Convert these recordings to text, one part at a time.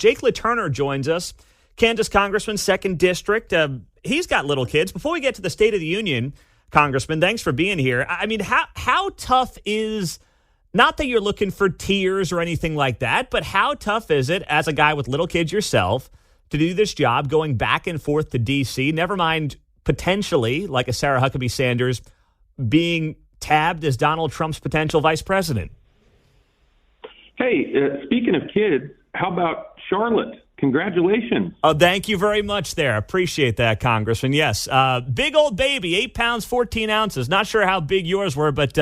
Jake LaTurner joins us, Kansas Congressman, 2nd District. He's got little kids. Before we get to the State of the Union, Congressman, thanks for being here. I mean, how tough is, not that you're looking for tears or anything like that, but how tough is it as a guy with little kids yourself to do this job going back and forth to D.C., never mind potentially, like a Sarah Huckabee Sanders, being tabbed as Donald Trump's potential vice president? Hey, speaking of kids, how about Charlotte? Congratulations. Oh, thank you very much there. Appreciate that, Congressman. Yes, big old baby, 8 pounds, 14 ounces. Not sure how big yours were, but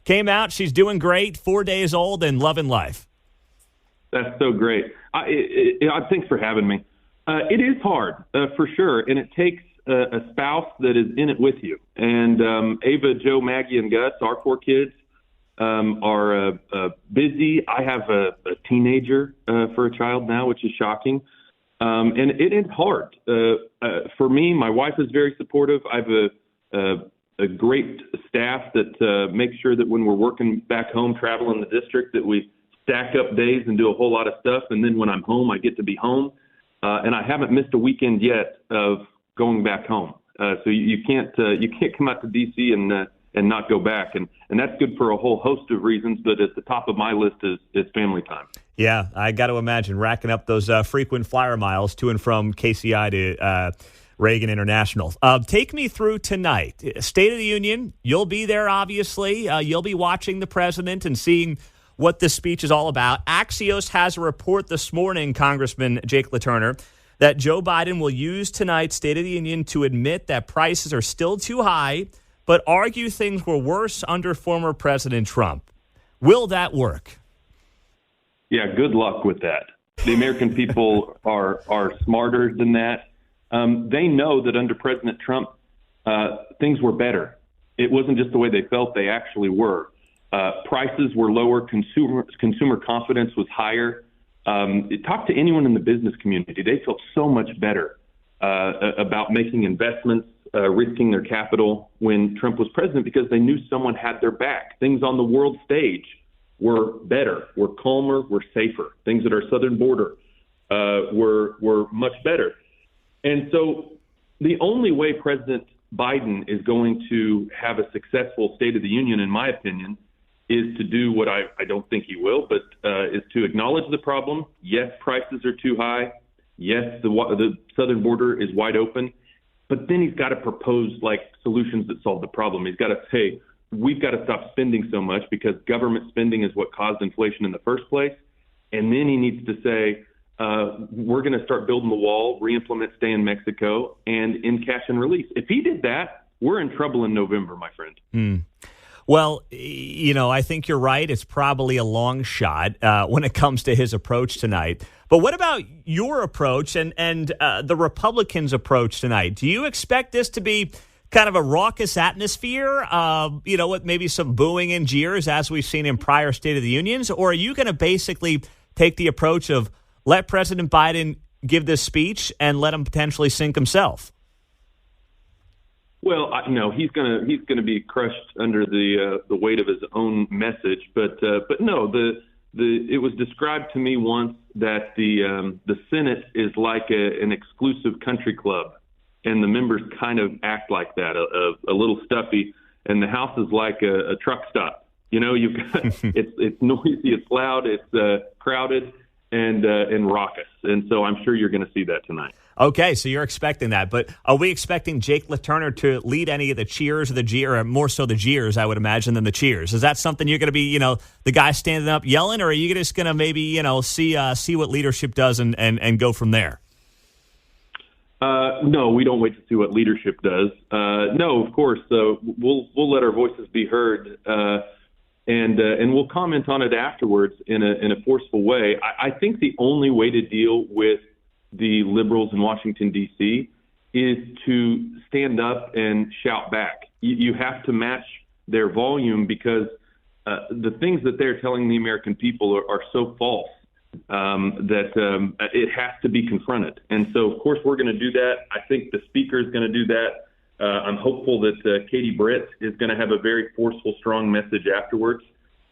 came out. She's doing great, 4 days old and loving life. That's so great. Thanks for having me. It is hard, for sure, and it takes a spouse that is in it with you. And Ava, Joe, Maggie, and Gus, our 4 kids, are busy. I have a teenager for a child now, which is shocking. And it is hard. For me, my wife is very supportive. I have a great staff that makes sure that when we're working back home, traveling the district, that we stack up days and do a whole lot of stuff. And then when I'm home, I get to be home. And I haven't missed a weekend yet of going back home. So you can't come out to D.C. and not go back. And that's good for a whole host of reasons. But at the top of my list is family time. Yeah, I got to imagine racking up those frequent flyer miles to and from KCI to Reagan International. Take me through tonight. State of the Union, you'll be there, obviously. You'll be watching the president and seeing what this speech is all about. Axios has a report this morning, Congressman Jake LaTurner, that Joe Biden will use tonight's State of the Union to admit that prices are still too high, but argue things were worse under former President Trump. Will that work? Yeah, good luck with that. The American people are smarter than that. They know that under President Trump, things were better. It wasn't just the way they felt, they actually were. Prices were lower, consumer confidence was higher. Talk to anyone in the business community. They felt so much better about making investments, risking their capital when Trump was president because they knew someone had their back. Things on the world stage were better, were calmer, were safer. Things at our southern border were much better. And so the only way President Biden is going to have a successful State of the Union, in my opinion, is to do what I don't think he will, but is to acknowledge the problem. Yes, prices are too high. Yes, the southern border is wide open. But then he's got to propose solutions that solve the problem. He's got to say, we've got to stop spending so much because government spending is what caused inflation in the first place. And then he needs to say, we're going to start building the wall, re-implement Stay in Mexico, and end cash and release. If he did that, we're in trouble in November, my friend. Well, I think you're right. It's probably a long shot when it comes to his approach tonight. But what about your approach and the Republicans' approach tonight? Do you expect this to be kind of a raucous atmosphere, with maybe some booing and jeers as we've seen in prior State of the Unions? Or are you going to basically take the approach of let President Biden give this speech and let him potentially sink himself? Well, no, he's gonna be crushed under the weight of his own message. But no, it was described to me once that the Senate is like an exclusive country club, and the members kind of act like that, a little stuffy, and the House is like a truck stop. You've got it's noisy, it's loud, it's crowded, and raucous, and so I'm sure you're going to see that tonight. Okay, so you're expecting that, but are we expecting Jake LaTurner to lead any of the cheers or the jeer, or more so the jeers, I would imagine, than the cheers? Is that something you're going to be, the guy standing up yelling, or are you just going to maybe, see what leadership does and go from there? No, we don't wait to see what leadership does. No, of course, we'll let our voices be heard, and we'll comment on it afterwards in a forceful way. I think the only way to deal with the liberals in Washington, D.C., is to stand up and shout back. You have to match their volume because the things that they're telling the American people are so false that it has to be confronted. And so, of course, we're going to do that. I think the speaker is going to do that. I'm hopeful that Katie Britt is going to have a very forceful, strong message afterwards.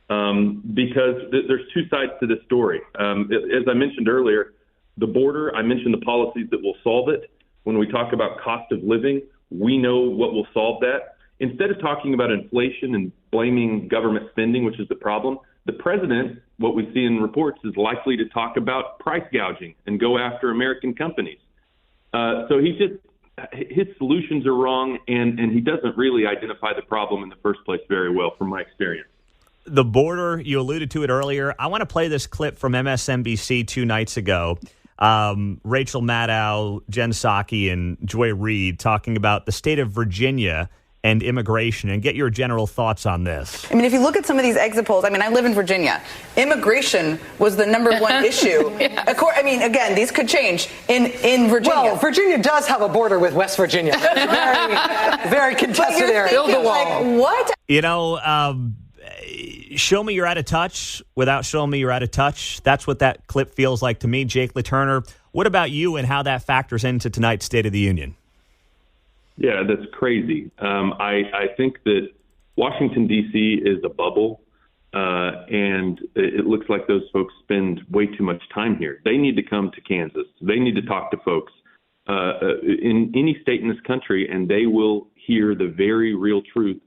because there's two sides to this story. As I mentioned earlier, the border, I mentioned the policies that will solve it. When we talk about cost of living, we know what will solve that. Instead of talking about inflation and blaming government spending, which is the problem, the president, what we see in reports, is likely to talk about price gouging and go after American companies. So his solutions are wrong, and he doesn't really identify the problem in the first place very well, from my experience. The border, you alluded to it earlier. I want to play this clip from MSNBC 2 nights ago. Rachel Maddow, Jen Psaki, and Joy Reid talking about the state of Virginia and immigration, and get your general thoughts on this. I mean, if you look at some of these exit polls, I mean, I live in Virginia. Immigration was the number one issue. Yes. I mean, again, these could change in Virginia. Well, Virginia does have a border with West Virginia. Very, very contested area. Build the wall. Like, what? You know, show me you're out of touch without showing me you're out of touch. That's what that clip feels like to me. Jake LaTurner, what about you and how that factors into tonight's State of the Union? Yeah, that's crazy. I think that Washington, D.C. is a bubble, and it looks like those folks spend way too much time here. They need to come to Kansas. They need to talk to folks in any state in this country, and they will hear the very real truth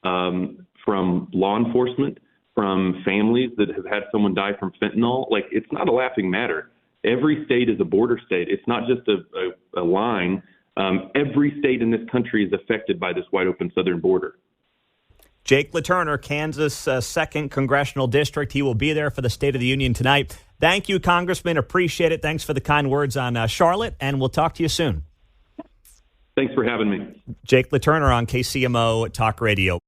from law enforcement, from families that have had someone die from fentanyl. Like, it's not a laughing matter. Every state is a border state. It's not just a line. Every state in this country is affected by this wide open southern border. Jake LaTurner, Kansas' 2nd Congressional District. He will be there for the State of the Union tonight. Thank you, Congressman. Appreciate it. Thanks for the kind words on Charlotte, and we'll talk to you soon. Thanks for having me. Jake LaTurner on KCMO Talk Radio.